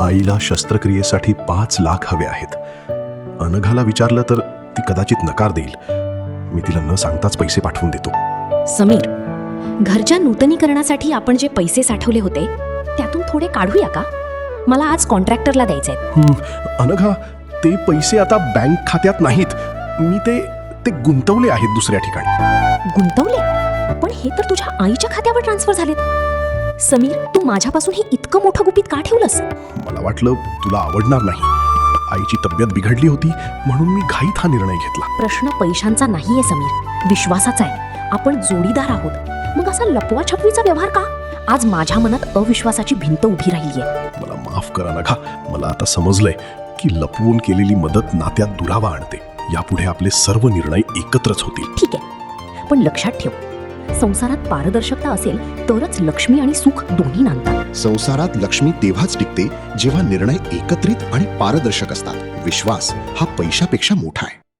आईला शस्त्रक्रियेसाठी 5 लाख हवे आहेत. अनघाला विचारलं तर ती कदाचित नकार देईल. मी तिला न सांगताच पैसे पाठवून देतो. समीर, घरच्या नूतनीकरणासाठी आपण जे पैसे साठवले होते त्यातून थोडे काढूया का? मला आज कॉन्ट्रॅक्टरला द्यायचे आहेत. अनघा, ते पैसे आता बँक खात्यात नाहीत. मी ते गुंतवले आहेत दुसऱ्या ठिकाणी. गुंतवले? पण हे तर तुझ्या आईच्या खात्यावर ट्रान्सफर झालेत. समीर, तू माझ्यापासून हे इतकं मोठं गुपित का ठेवलंस? मला वाटलं तुला आवडणार नाही. आईची तब्येत बिघडली होती म्हणून मी घाईत हा निर्णय घेतला. प्रश्न पैशांचा नाहीये समीर, विश्वासाचा आहे. आपण जोडीदार आहोत. मग असा लपवाछपवीचा व्यवहार का? आज माझ्या मनात अविश्वासाची भिंत उभी राहिलीये. मला माफ करा नका. मला आता समजलंय की लपवून केलेली मदत नात्यात दुरावा आणते. यापुढे आपले सर्व निर्णय एकत्रच होतील. ठीक आहे, पण लक्षात ठेव, संसारात पारदर्शकता असेल तरच लक्ष्मी आणि सुख दोन्ही नांदतात. संसारात लक्ष्मी तेव्हाच टिकते जेव्हा निर्णय एकत्रित आणि पारदर्शक असतात. विश्वास हा पैशापेक्षा मोठा आहे.